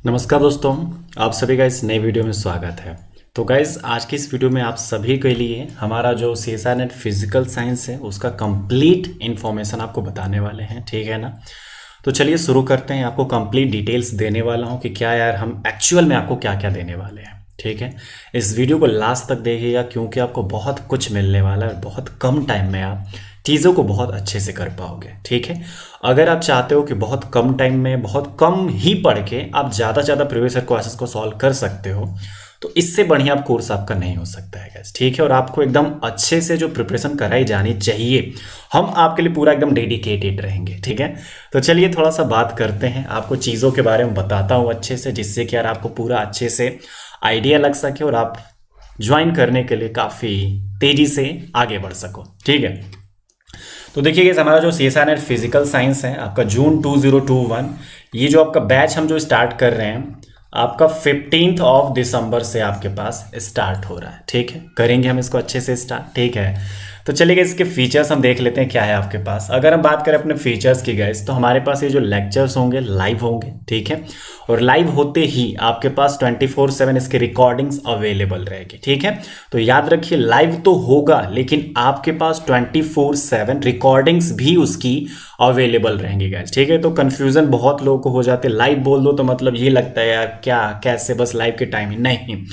नमस्कार दोस्तों, आप सभी का इस नए वीडियो में स्वागत है। तो गाइज आज की इस वीडियो में आप सभी के लिए हमारा जो CSR नेट फिजिकल साइंस है उसका कंप्लीट इन्फॉर्मेशन आपको बताने वाले हैं, ठीक है ना। तो चलिए शुरू करते हैं। आपको कंप्लीट डिटेल्स देने वाला हूँ कि क्या यार हम एक्चुअल में आपको क्या क्या देने वाले हैं, ठीक है। इस वीडियो को लास्ट तक देखिएगा क्योंकि आपको बहुत कुछ मिलने वाला है। बहुत कम टाइम में आप चीज़ों को बहुत अच्छे से कर पाओगे, ठीक है। अगर आप चाहते हो कि बहुत कम टाइम में बहुत कम ही पढ़ के आप ज़्यादा से ज़्यादा प्रीवियस ईयर क्वेश्चंस को सॉल्व कर सकते हो, तो इससे बढ़िया कोर्स आपका नहीं हो सकता है गाइस, ठीक है। और आपको एकदम अच्छे से जो प्रिपरेशन कराई जानी चाहिए, हम आपके लिए पूरा एकदम डेडिकेटेड रहेंगे, ठीक है। तो चलिए थोड़ा सा बात करते हैं, आपको चीज़ों के बारे में बताता हूँ अच्छे से, जिससे कि यार आपको पूरा अच्छे से आइडिया लग सके और आप ज्वाइन करने के लिए काफ़ी तेज़ी से आगे बढ़ सको, ठीक है। तो देखिए गाइस, हमारा जो CSR नेट फिजिकल साइंस है आपका जून 2021, ये जो आपका बैच हम जो स्टार्ट कर रहे हैं आपका 15 ऑफ दिसंबर से आपके पास स्टार्ट हो रहा है, ठीक है। करेंगे हम इसको अच्छे से स्टार्ट, ठीक है। तो चलिए इसके फीचर्स हम देख लेते हैं क्या है आपके पास। अगर हम बात करें अपने फीचर्स की गाइस, तो हमारे पास ये जो लेक्चर्स होंगे लाइव होंगे, ठीक है। और लाइव होते ही आपके पास 24/7 इसकी रिकॉर्डिंग्स अवेलेबल रहेगी, ठीक है। तो याद रखिए लाइव तो होगा लेकिन आपके पास 24/7 रिकॉर्डिंग्स भी उसकी अवेलेबल रहेंगी गाइस, ठीक है। तो कंफ्यूजन बहुत लोगों को हो जाते हैं, लाइव बोल दो तो मतलब ये लगता है यार क्या कैसे बस लाइव के टाइम ही नहीं,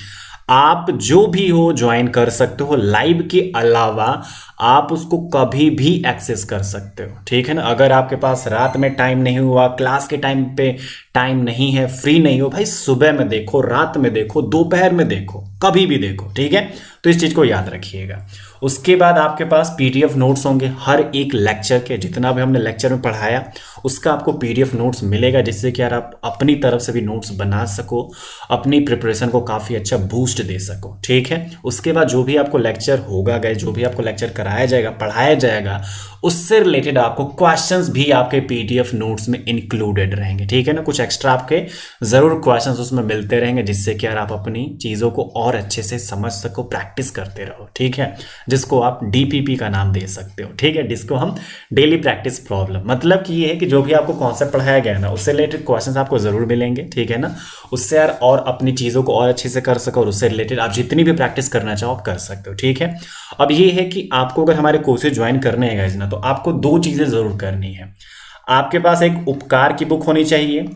आप जो भी हो ज्वाइन कर सकते हो। लाइव के अलावा आप उसको कभी भी एक्सेस कर सकते हो, ठीक है ना। अगर आपके पास रात में टाइम नहीं हुआ, क्लास के टाइम पे टाइम नहीं है, फ्री नहीं हो भाई, सुबह में देखो, रात में देखो, दोपहर में देखो, कभी भी देखो, ठीक है। तो इस चीज को याद रखिएगा। उसके बाद आपके पास PDF नोट्स होंगे हर एक लेक्चर के, जितना भी हमने लेक्चर में पढ़ाया उसका आपको PDF नोट्स मिलेगा, जिससे कि यार आप अपनी तरफ से भी नोट्स बना सको, अपनी प्रिपरेशन को काफ़ी अच्छा बूस्ट दे सको, ठीक है। उसके बाद जो भी आपको लेक्चर होगा गाइस, जो भी आपको लेक्चर कराया जाएगा, पढ़ाया जाएगा, उससे रिलेटेड आपको क्वेश्चंस भी आपके PDF नोट्स में इंक्लूडेड रहेंगे, ठीक है ना। कुछ एक्स्ट्रा आपके ज़रूर क्वेश्चंस उसमें मिलते रहेंगे, जिससे कि यार आप अपनी चीज़ों को और अच्छे से समझ सको, प्रैक्टिस करते रहो, ठीक है। जिसको आप DPP का नाम दे सकते हो, ठीक है, जिसको हम डेली प्रैक्टिस प्रॉब्लम, मतलब कि ये है कि जो भी आपको कॉन्सेप्ट पढ़ाया गया है ना उससे रिलेटेड क्वेश्चंस आपको जरूर मिलेंगे, ठीक है ना। उससे यार और अपनी चीज़ों को और अच्छे से कर सको और उससे रिलेटेड आप जितनी भी प्रैक्टिस करना चाहो आप कर सकते हो, ठीक है। अब ये है कि आपको अगर हमारे कोर्सेज ज्वाइन करने हैं गाइस ना, तो आपको दो चीज़ें जरूर करनी है। आपके पास एक उपकार की बुक होनी चाहिए,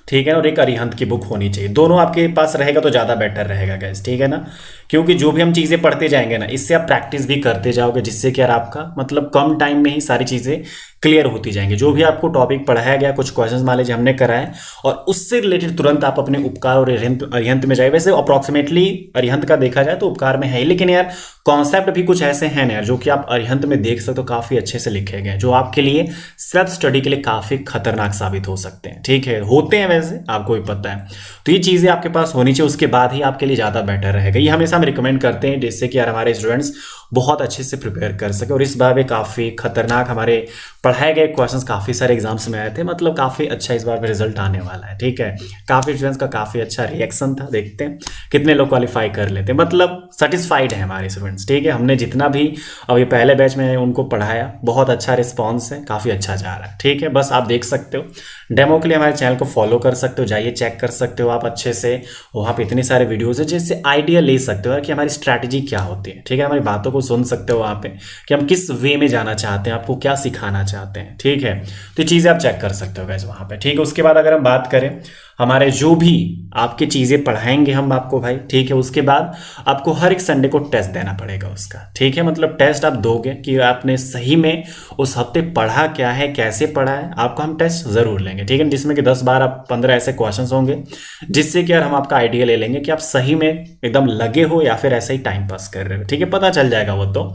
ठीक है ना, और एक अरिहंत की बुक होनी चाहिए। दोनों आपके पास रहेगा तो ज़्यादा बेटर रहेगा गाइस, ठीक है ना। क्योंकि जो भी हम चीज़ें पढ़ते जाएंगे ना, इससे आप प्रैक्टिस भी करते जाओगे, जिससे कि यार आपका मतलब कम टाइम में ही सारी चीज़ें क्लियर होती जाएंगी। जो भी आपको टॉपिक पढ़ाया गया, कुछ क्वेश्चंस मान लीजिए हमने कराए और उससे रिलेटेड तुरंत आप अपने उपकार और अरिहंत में जाए। वैसे अप्रॉक्सीमेटली अरिहंत का देखा जाए तो उपकार में है, लेकिन यार कॉन्सेप्ट भी कुछ ऐसे हैं ना यार जो कि आप अरिहंत में देख सकते हो, काफ़ी अच्छे से लिखे गए, जो आपके लिए सेल्फ स्टडी के लिए काफ़ी खतरनाक साबित हो सकते हैं, ठीक है। होते हैं वैसे, आपको भी पता है। तो ये चीज़ें आपके पास होनी चाहिए, उसके बाद ही आपके लिए ज़्यादा बेटर रहेगा। ये हमेशा हम रिकमेंड करते हैं, जिससे कि यार हमारे स्टूडेंट्स बहुत अच्छे से प्रिपेयर कर सके। और इस बार भी काफ़ी खतरनाक हमारे पढ़ाए गए क्वेश्चंस काफ़ी सारे एग्जाम्स में आए थे, मतलब काफ़ी अच्छा इस बार में रिजल्ट आने वाला है, ठीक है। काफ़ी स्टूडेंट्स का काफ़ी अच्छा रिएक्शन था, देखते हैं कितने लोग क्वालिफाई कर लेते हैं। मतलब सेटिस्फाइड है हमारे स्टूडेंट्स, ठीक है। हमने जितना भी अब ये पहले बैच में उनको पढ़ाया, बहुत अच्छा रिस्पॉन्स है, काफ़ी अच्छा जा रहा है, ठीक है। बस आप देख सकते हो, डेमो के लिए हमारे चैनल को फॉलो कर सकते हो, जाइए चेक कर सकते हो आप अच्छे से। वहाँ पे इतने सारे वीडियोज़ है जिससे आइडिया ले सकते हो कि हमारी स्ट्रैटेजी क्या होती है, ठीक है। हमारी बातों को सुन सकते हो वहाँ पे कि हम किस वे में जाना चाहते हैं, आपको क्या सिखाना चाहते हैं, ठीक है। तो ये चीज़ें आप चेक कर सकते हो गाइस वहाँ पे, ठीक है। उसके बाद अगर हम बात करें हमारे जो भी आपकी चीज़ें पढ़ाएंगे हम आपको भाई, ठीक है, उसके बाद आपको हर एक संडे को टेस्ट देना पड़ेगा उसका, ठीक है। मतलब टेस्ट आप दोगे कि आपने सही में उस हफ्ते पढ़ा क्या है, कैसे पढ़ा है, आपको हम टेस्ट ज़रूर लेंगे, ठीक है। जिसमें कि 10, 12, 15 ऐसे क्वेश्चंस होंगे, जिससे कि यार हम आपका आइडिया ले लेंगे कि आप सही में एकदम लगे हो या फिर ऐसे ही टाइम पास कर रहे हो, ठीक है। पता चल जाएगा वो तो,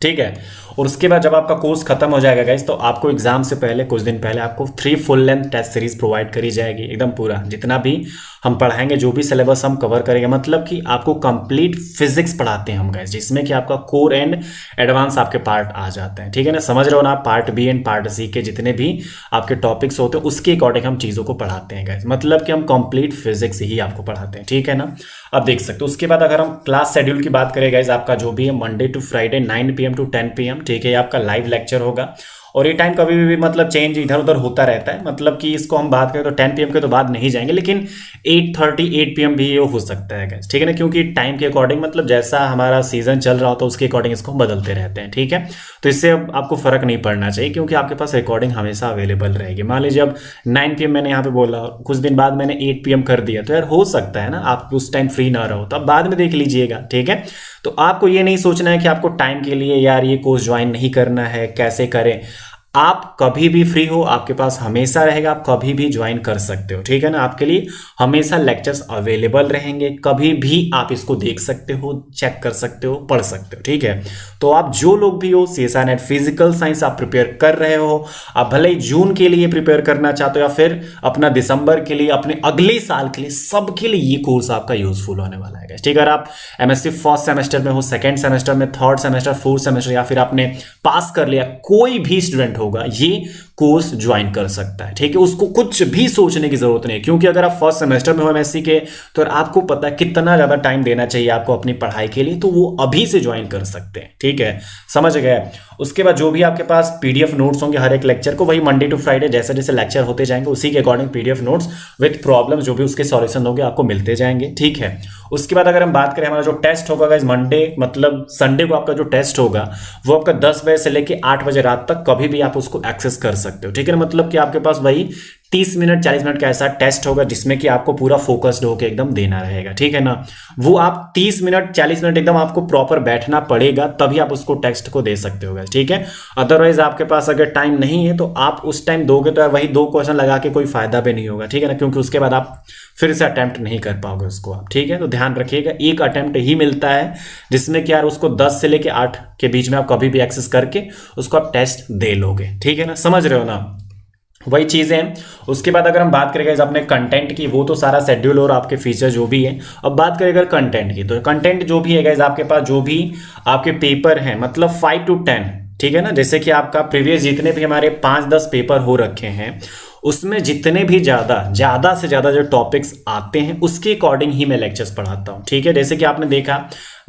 ठीक है। और उसके बाद जब आपका कोर्स खत्म हो जाएगा गाइस, तो आपको एग्जाम से पहले कुछ दिन पहले आपको 3 full length test series provide करी जाएगी, एकदम पूरा जितना भी हम पढ़ाएंगे, जो भी सिलेबस हम कवर करेंगे, मतलब कि आपको कंप्लीट फिजिक्स पढ़ाते हैं हम गाइस, जिसमें कि आपका कोर एंड एडवांस आपके पार्ट आ जाते हैं, ठीक है ना। समझ रहे हो ना, part B and part C के जितने भी आपके टॉपिक्स होते हैं उसके अकॉर्डिंग हम चीज़ों को पढ़ाते हैं गाइस, मतलब कि हम कंप्लीट फिजिक्स ही आपको पढ़ाते हैं, ठीक है ना। अब देख सकते हो। उसके बाद अगर हम क्लास शेड्यूल की बात करें गाइस, आपका जो भी है Monday to Friday 9 PM to 10 PM, ठीक है, आपका लाइव लेक्चर होगा। और ये टाइम कभी भी मतलब चेंज इधर उधर होता रहता है, मतलब कि इसको हम बात करें तो 10 PM के तो बाद नहीं जाएंगे, लेकिन 8:30 8 PM भी ये हो सकता है गाइस, ठीक है ना, क्योंकि टाइम के अकॉर्डिंग मतलब जैसा हमारा सीजन चल रहा होता है उसके अकॉर्डिंग इसको हम बदलते रहते हैं, ठीक है। तो इससे अब आपको फर्क नहीं पड़ना चाहिए, क्योंकि आपके पास रिकॉर्डिंग हमेशा अवेलेबल रहेगी। मान लीजिए अब 9 PM मैंने यहाँ पे बोला, कुछ दिन बाद मैंने 8 PM कर दिया, तो यार हो सकता है ना आप उस टाइम फ्री ना रहो, तो अब बाद में देख लीजिएगा, ठीक है। तो आपको ये नहीं सोचना है कि आपको टाइम के लिए यार ये कोर्स ज्वाइन नहीं करना है, कैसे करें। आप कभी भी फ्री हो, आपके पास हमेशा रहेगा, आप कभी भी ज्वाइन कर सकते हो, ठीक है ना। आपके लिए हमेशा लेक्चर्स अवेलेबल रहेंगे, कभी भी आप इसको देख सकते हो, चेक कर सकते हो, पढ़ सकते हो, ठीक है। तो आप जो लोग भी हो, सीएसआई नेट फिजिकल साइंस आप प्रिपेयर कर रहे हो, आप भले ही जून के लिए प्रिपेयर करना चाहते हो या फिर अपना दिसंबर के लिए, अपने अगले साल के लिए, सबके लिए ये कोर्स आपका यूजफुल होने वाला है, ठीक है। अगर आप एमएससी फर्स्ट सेमेस्टर में हो, सेकेंड सेमेस्टर में, थर्ड सेमेस्टर, फोर्थ सेमेस्टर, या फिर आपने पास कर लिया, कोई भी स्टूडेंट होगा ये कोर्स ज्वाइन कर सकता है, ठीक है। उसको कुछ भी सोचने की जरूरत नहीं है, क्योंकि अगर आप फर्स्ट सेमेस्टर में हो एमएससी के, तो आपको पता है कितना ज्यादा टाइम देना चाहिए आपको अपनी पढ़ाई के लिए, तो वो अभी से ज्वाइन कर सकते हैं, ठीक है, समझ गए। उसके बाद जो भी आपके पास पीडीएफ नोट्स होंगे हर एक लेक्चर को, वही मंडे टू फ्राइडे जैसे जैसे लेक्चर होते जाएंगे उसी के according PDF notes with problem जो भी उसके सॉल्यूशन होंगे आपको मिलते जाएंगे, ठीक है। उसके बाद अगर हम बात करें हमारा जो टेस्ट होगा गाइस, मंडे मतलब संडे को आपका जो टेस्ट होगा वो आपका 10 बजे से लेके 8 बजे रात तक कभी भी आप उसको एक्सेस कर सकते हो, ठीक है ना। मतलब कि आपके पास वही 30 मिनट 40 मिनट का ऐसा टेस्ट होगा जिसमें कि आपको पूरा फोकस्ड होकर एकदम देना रहेगा, ठीक है ना। वो आप 30 मिनट 40 मिनट एकदम आपको प्रॉपर बैठना पड़ेगा, तभी आप उसको टेस्ट को दे सकते हो, ठीक है। अदरवाइज आपके पास अगर टाइम नहीं है तो आप उस टाइम दोगे तो यार वही 2 क्वेश्चन लगा के कोई फायदा भी नहीं होगा, ठीक है ना, क्योंकि उसके बाद आप फिर से अटेम्प्ट नहीं कर पाओगे उसको आप, ठीक है। तो ध्यान रखिएगा, एक अटेम्प्ट ही मिलता है जिसमें कि यार उसको 10 से लेके 8 के बीच में आप कभी भी एक्सेस करके उसको आप टेस्ट दे लोगे, ठीक है ना, समझ रहे हो ना, वही चीजें हैं। उसके बाद अगर हम बात करेंगे अपने कंटेंट की, वो तो सारा शेड्यूल और आपके फीचर जो भी है। अब बात करें अगर कंटेंट की, तो कंटेंट जो भी है गाइस आपके पास जो भी आपके पेपर हैं, मतलब 5 to 10, ठीक है ना। जैसे कि आपका प्रीवियस जितने भी हमारे 5-10 पेपर हो रखे हैं, उसमें जितने भी ज्यादा से ज्यादा जो टॉपिक्स आते हैं उसके अकॉर्डिंग ही मैं लेक्चर्स पढ़ाता हूं, ठीक है। जैसे कि आपने देखा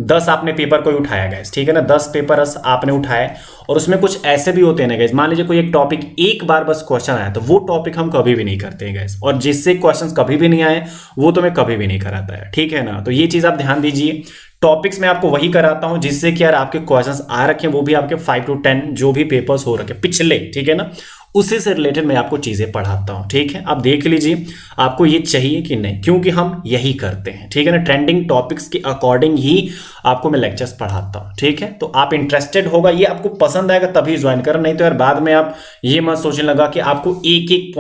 10 आपने पेपर कोई उठाया गाइस, ठीक है ना, 10 पेपर आपने उठाए, और उसमें कुछ ऐसे भी होते हैं ना गाइस, मान लीजिए कोई एक टॉपिक एक बार बस क्वेश्चन आया, तो वो टॉपिक हम कभी भी नहीं करते हैं गाइस, और जिससे क्वेश्चंस कभी भी नहीं आए वो तो मैं कभी भी नहीं कराता है, ठीक है ना। तो ये चीज आप ध्यान दीजिए, टॉपिक्स में आपको वही कराता हूं जिससे कि यार आपके क्वेश्चंस आ रखे हैं, वो भी आपके 5 to 10 जो भी पेपर्स हो रखे पिछले, ठीक है ना, उसी से रिलेटेड मैं आपको चीजें पढ़ाता हूं, ठीक है। आप देख लीजिए आपको ये चाहिए कि नहीं, क्योंकि हम यही करते हैं, ठीक है ना, ट्रेंडिंग टॉपिक्स के अकॉर्डिंग ही आपको मैं लेक्चर्स पढ़ाता हूं, ठीक है। तो आप इंटरेस्टेड होगा, ये आपको पसंद आएगा तभी ज्वाइन करो, नहीं तो यार बाद में आप ये मत सोचने लगा कि आपको एक एक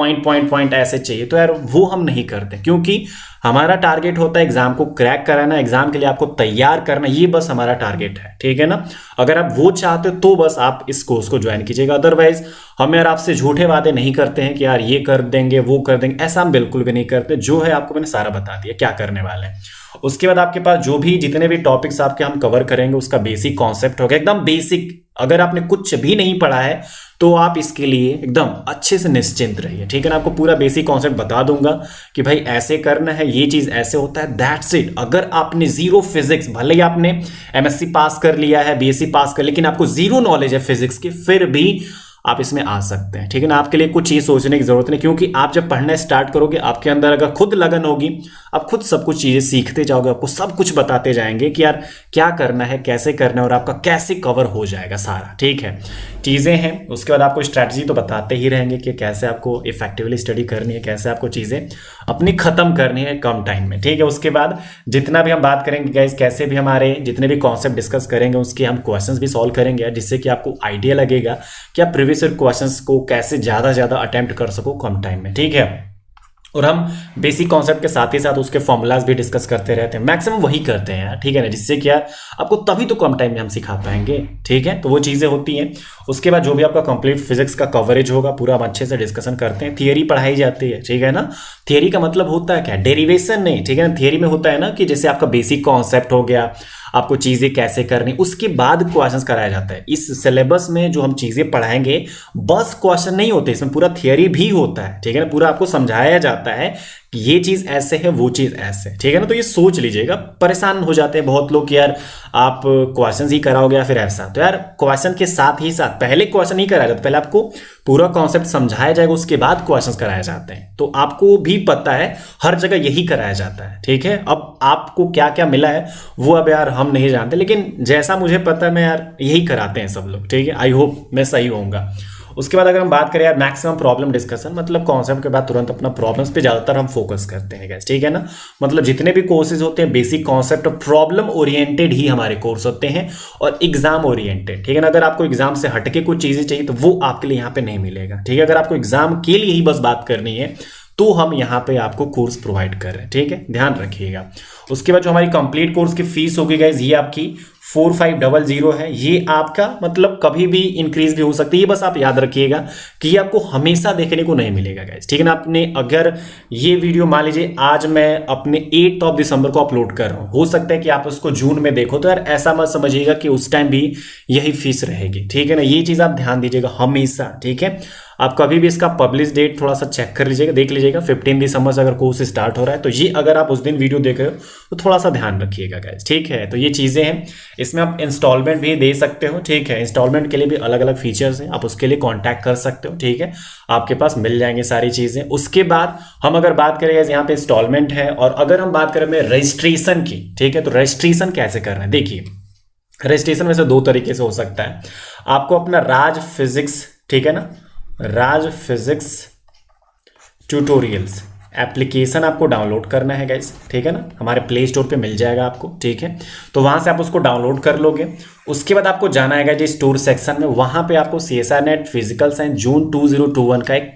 पॉइंट ऐसे चाहिए, तो यार वो हम नहीं करते, क्योंकि हमारा टारगेट होता है एग्जाम को क्रैक कराना, एग्जाम के लिए आपको तैयार करना, ये बस हमारा टारगेट है, ठीक है ना। अगर आप वो चाहते हो तो बस आप इस कोर्स को ज्वाइन कीजिएगा, अदरवाइज हम यार आपसे झूठे वादे नहीं करते हैं कि यार ये कर देंगे वो कर देंगे, ऐसा हम बिल्कुल भी नहीं करते। जो है आपको मैंने सारा बता दिया क्या करने वाले हैं। उसके बाद आपके पास जो भी जितने भी टॉपिक्स आपके हम कवर करेंगे उसका बेसिक कॉन्सेप्ट होगा, एकदम बेसिक। अगर आपने कुछ भी नहीं पढ़ा है तो आप इसके लिए एकदम अच्छे से निश्चिंत रहिए, ठीक है ना। आपको पूरा बेसिक कॉन्सेप्ट बता दूंगा कि भाई ऐसे करना है, ये चीज ऐसे होता है, दैट्स इट। अगर आपने जीरो फिजिक्स, भले ही आपने एमएससी पास कर लिया है, बीएससी पास कर, लेकिन आपको जीरो नॉलेज है फिजिक्स की, फिर भी आप इसमें आ सकते हैं, ठीक है ना। आपके लिए कुछ चीज सोचने की जरूरत नहीं, क्योंकि आप जब पढ़ना स्टार्ट करोगे आपके अंदर अगर खुद लगन होगी, आप खुद सब कुछ चीजें सीखते जाओगे, आपको सब कुछ बताते जाएंगे कि यार क्या करना है, कैसे करना है, और आपका कैसे कवर हो जाएगा सारा, ठीक है। चीजें हैं, उसके बाद आपको स्ट्रैटेजी तो बताते ही रहेंगे कि कैसे आपको इफेक्टिवली स्टडी करनी है, कैसे आपको चीजें अपनी खत्म करनी है कम टाइम में, ठीक है। उसके बाद जितना भी हम बात करेंगे गाइस, कैसे भी हमारे जितने भी कॉन्सेप्ट डिस्कस करेंगे उसके हम क्वेश्चंस भी सॉल्व करेंगे, जिससे कि आपको आइडिया लगेगा कि आप प्रीवियस क्वेश्चंस को कैसे ज्यादा अटेम्प्ट कर सको कम टाइम में, ठीक है। और हम बेसिक कॉन्सेप्ट के साथ ही साथ उसके फॉर्मूलाज भी डिस्कस करते रहते हैं, मैक्सिमम वही करते हैं यार, ठीक है ना, जिससे कि यार आपको तभी तो कम टाइम में हम सिखा पाएंगे, ठीक है। तो वो चीजें होती हैं। उसके बाद जो भी आपका कंप्लीट फिजिक्स का कवरेज होगा पूरा हम अच्छे से डिस्कशन करते हैं। थियरी पढ़ाई जाती है, ठीक है ना। थियरी का मतलब होता है क्या, डेरिवेशन नहीं, ठीक है ना। थियरी में होता है ना कि जैसे आपका बेसिक कॉन्सेप्ट हो गया, आपको चीजें कैसे करनी, उसके बाद क्वेश्चंस कराया जाता है। इस सिलेबस में जो हम चीजें पढ़ाएंगे बस क्वेश्चन नहीं होते, इसमें पूरा थियरी भी होता है, ठीक है ना। पूरा आपको समझाया जाता है कि ये चीज ऐसे है, वो चीज ऐसे, ठीक है ना। तो ये सोच लीजिएगा। परेशान हो जाते हैं बहुत लोग कि यार आप क्वेश्चन ही कराओगे या फिर ऐसा। तो यार क्वेश्चन के साथ ही साथ पहले क्वेश्चन ही कराया जाता, पहले आपको पूरा कॉन्सेप्ट समझाया जाएगा, उसके बाद क्वेश्चन कराए जाते हैं। तो आपको भी पता है हर जगह यही कराया जाता है, ठीक है। अब आपको क्या क्या मिला है वो अब यार हम नहीं जानते, लेकिन जैसा मुझे पता है मैं यार यही कराते हैं सब लोग, ठीक है। आई होप मैं सही होऊंगा। उसके बाद अगर हम बात करें यार मैक्सिमम प्रॉब्लम डिस्कशन, मतलब कॉन्सेप्ट के बाद तुरंत अपना प्रॉब्लम्स पे ज़्यादातर हम फोकस करते हैं गाइस, ठीक है ना। मतलब जितने भी कोर्सेज होते हैं बेसिक कॉन्सेप्ट प्रॉब्लम ओरिएंटेड ही हमारे कोर्स होते हैं और एग्जाम ओरिएंटेड, ठीक है ना। अगर आपको एग्जाम से हटके कुछ चीज़ें चाहिए तो वो आपके लिए यहाँ पे नहीं मिलेगा, ठीक है। अगर आपको एग्जाम के लिए ही बस बात करनी है तो हम यहाँ पे आपको कोर्स प्रोवाइड कर रहे हैं, ठीक है, ध्यान रखिएगा। उसके बाद जो हमारी कंप्लीट कोर्स की फीस होगी गाइस, ये आपकी 4500 है। ये आपका मतलब कभी भी इंक्रीज भी हो सकती है, ये बस आप याद रखिएगा कि ये आपको हमेशा देखने को नहीं मिलेगा गाइस, ठीक है ना। आपने अगर ये वीडियो मान लीजिए आज मैं अपने 8 दिसंबर को अपलोड कर रहा हूँ, हो सकता है कि आप उसको जून में देखो, तो यार ऐसा मत समझिएगा कि उस टाइम भी यही फीस रहेगी, ठीक है ना। ये चीज आप ध्यान दीजिएगा हमेशा, ठीक है। आप कभी भी इसका पब्लिश डेट थोड़ा सा चेक कर लीजिएगा, देख लीजिएगा 15 दिसंबर से अगर कोर्स स्टार्ट हो रहा है तो ये अगर आप उस दिन वीडियो देख रहे हो तो थोड़ा सा ध्यान रखिएगा गाइस, ठीक है। तो ये चीज़ें हैं, इसमें आप इंस्टॉलमेंट भी दे सकते हो, ठीक है। इंस्टॉलमेंट के लिए भी अलग अलग फीचर्स हैं, आप उसके लिए कॉन्टैक्ट कर सकते हो, ठीक है। आपके पास मिल जाएंगे सारी चीज़ें। उसके बाद हम अगर बात करें यहाँ पे इंस्टॉलमेंट है, और अगर हम बात करें रजिस्ट्रेशन की, ठीक है, तो रजिस्ट्रेशन कैसे कर रहे हैं देखिए। रजिस्ट्रेशन वैसे 2 तरीके से हो सकता है। आपको अपना राज फिजिक्स, ठीक है ना, राज फिजिक्स ट्यूटोरियल्स एप्लीकेशन आपको डाउनलोड करना है गाइस, ठीक है ना। हमारे प्ले स्टोर पे मिल जाएगा आपको, ठीक है। तो वहां से आप उसको डाउनलोड कर लोगे। उसके बाद आपको जाना है गाइस स्टोर सेक्शन में, वहां पे आपको CSR नेट फिजिकल साइंस जून 2021 का एक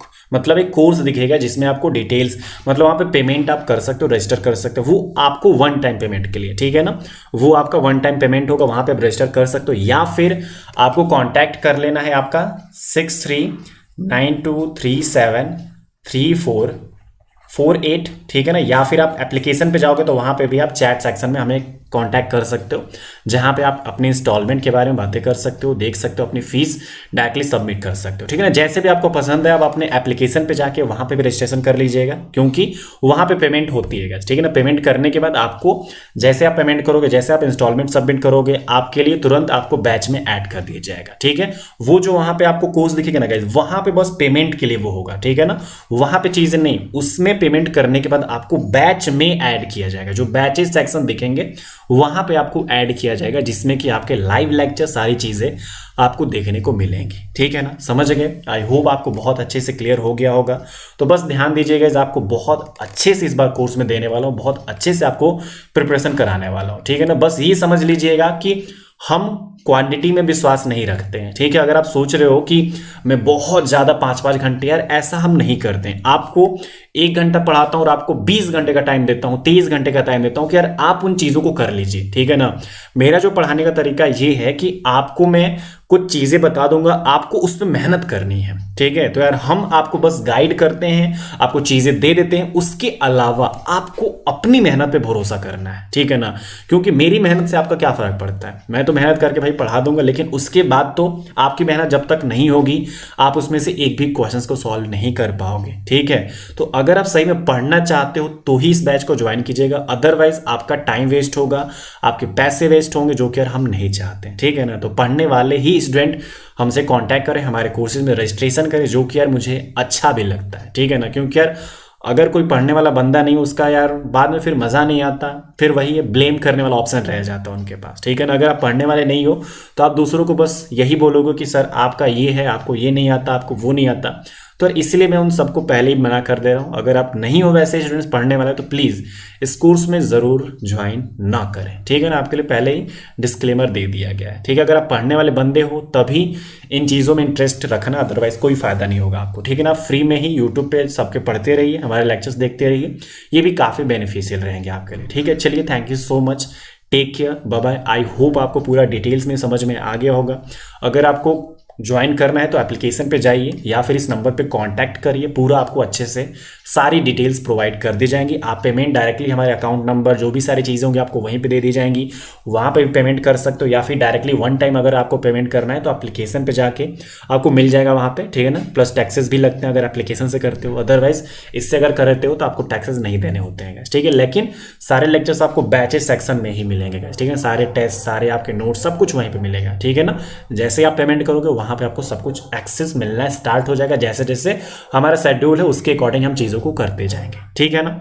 कोर्स दिखेगा, जिसमें आपको डिटेल्स मतलब वहां पे पेमेंट आप कर सकते हो, रजिस्टर कर सकते हो। वो आपको वन टाइम पेमेंट के लिए, ठीक है ना, वो आपका वन टाइम पेमेंट होगा, वहां पे आप रजिस्टर कर सकते हो। या फिर आपको कॉन्टैक्ट कर लेना है आपका 6392373448, ठीक है ना। या फिर आप एप्लीकेशन पे जाओगे तो वहां पे भी आप चैट सेक्शन में हमें कांटेक्ट कर सकते हो, जहां पे आप अपने इंस्टॉलमेंट के बारे में बातें कर सकते हो, देख सकते हो, अपनी फीस डायरेक्टली सबमिट कर सकते हो, ठीक है ना। जैसे भी आपको पसंद है आप अपने एप्लीकेशन पे जाके वहां पे भी रजिस्ट्रेशन कर लीजिएगा, क्योंकि वहां पे पेमेंट होती है, ठीक है ना। पेमेंट करने के बाद आपको जैसे आप पेमेंट करोगे, जैसे आप इंस्टॉलमेंट सबमिट करोगे, आपके लिए तुरंत आपको बैच में ऐड कर दिया जाएगा, ठीक है। वो जो वहां पे आपको कोर्स दिखेगा ना गाइस, वहां पे बस पेमेंट के लिए वो होगा, ठीक है ना। वहां पे चीजें नहीं, उसमें पेमेंट करने के बाद आपको बैच में ऐड किया जाएगा। जो बैचेस सेक्शन दिखेंगे वहां पे आपको ऐड किया जाएगा, जिसमें कि आपके लाइव लेक्चर सारी चीजें आपको देखने को मिलेंगी, ठीक है ना। समझ गए? आई होप आपको बहुत अच्छे से क्लियर हो गया होगा। तो बस ध्यान दीजिएगा, आपको बहुत अच्छे से इस बार कोर्स में देने वाला हूं, बहुत अच्छे से आपको प्रिपरेशन कराने वाला हूं, ठीक है ना। बस ये समझ लीजिएगा कि हम क्वांटिटी में विश्वास नहीं रखते हैं, ठीक है। अगर आप सोच रहे हो कि मैं बहुत ज़्यादा 5-5 घंटे, यार ऐसा हम नहीं करते हैं। आपको 1 घंटा पढ़ाता हूँ और आपको 20 घंटे का टाइम देता हूँ, 23 घंटे का टाइम देता हूँ कि यार आप उन चीज़ों को कर लीजिए, ठीक है ना। मेरा जो पढ़ाने का तरीका ये है कि आपको मैं कुछ चीज़ें बता दूंगा, आपको उस पर मेहनत करनी है, ठीक है। तो यार हम आपको बस गाइड करते हैं, आपको चीज़ें दे देते हैं, उसके अलावा आपको अपनी मेहनत पे भरोसा करना है, ठीक है ना। क्योंकि मेरी मेहनत से आपका क्या फ़र्क पड़ता है, मैं तो मेहनत करके भाई पढ़ा दूंगा, लेकिन उसके बाद तो आपकी मेहनत जब तक नहीं होगी आप उसमें से एक भी क्वेश्चंस को सॉल्व नहीं कर पाओगे, ठीक है। तो अगर आप सही में पढ़ना चाहते हो तो ही इस बैच को ज्वाइन कीजिएगा, अदरवाइज आपका टाइम वेस्ट होगा, आपके पैसे वेस्ट होंगे, जो कि यार हम नहीं चाहते, ठीक है ना। तो पढ़ने वाले ही स्टूडेंट हमसे कांटेक्ट करें, हमारे कोर्सेज में रजिस्ट्रेशन करें, जो कि यार मुझे अच्छा भी लगता है, ठीक है ना। क्योंकि यार अगर कोई पढ़ने वाला बंदा नहीं, उसका यार बाद में फिर मज़ा नहीं आता, फिर वही ब्लेम करने वाला ऑप्शन रह जाता है उनके पास, ठीक है ना। अगर आप पढ़ने वाले नहीं हो तो आप दूसरों को बस यही बोलोगे कि सर आपका ये है, आपको ये नहीं आता, आपको वो नहीं आता। तो इसलिए मैं उन सबको पहले ही मना कर दे रहा हूँ, अगर आप नहीं हो वैसे स्टूडेंट्स पढ़ने वाले तो प्लीज़ इस कोर्स में ज़रूर ज्वाइन ना करें, ठीक है ना। आपके लिए पहले ही डिस्क्लेमर दे दिया गया है, ठीक है। अगर आप पढ़ने वाले बंदे हो तभी इन चीज़ों में इंटरेस्ट रखना, अदरवाइज कोई फ़ायदा नहीं होगा आपको, ठीक है ना। आप फ्री में ही यूट्यूब पे सबके पढ़ते रहिए, हमारे लेक्चर्स देखते रहिए, ये भी काफ़ी बेनिफिशियल रहेंगे आपके लिए, ठीक है। चलिए, thank you so much, take care, bye bye. I hope आपको पूरा डिटेल्स में समझ में आ गया होगा। अगर आपको ज्वाइन करना है तो एप्लीकेशन पे जाइए या फिर इस नंबर पे कांटेक्ट करिए, पूरा आपको अच्छे से सारी डिटेल्स प्रोवाइड कर दी जाएंगी। आप पेमेंट डायरेक्टली हमारे अकाउंट नंबर जो भी सारी चीज़ें होंगी आपको वहीं पे दे दी जाएंगी, वहाँ पे भी पेमेंट कर सकते हो, या फिर डायरेक्टली वन टाइम अगर आपको पेमेंट करना है तो एप्लीकेशन पे जाके आपको मिल जाएगा वहाँ पे, ठीक है ना। प्लस टैक्सेस भी लगते हैं अगर एप्लीकेशन से करते हो, अदरवाइज इससे अगर करते हो तो आपको टैक्सेस नहीं देने होते हैं, ठीक है। लेकिन सारे लेक्चर्स आपको बैचेस सेक्शन में ही मिलेंगे, ठीक है। सारे टेस्ट, सारे आपके नोट्स, सब कुछ वहीं पे मिलेगा, ठीक है ना। जैसे ही आप पेमेंट करोगे वहाँ पे आपको सब कुछ एक्सेस मिलना स्टार्ट हो जाएगा, जैसे जैसे हमारा शेड्यूल है उसके अकॉर्डिंग हम चीज़ों को करते जाएंगे, ठीक है ना।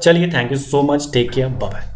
चलिए, thank you so much, take care, bye bye.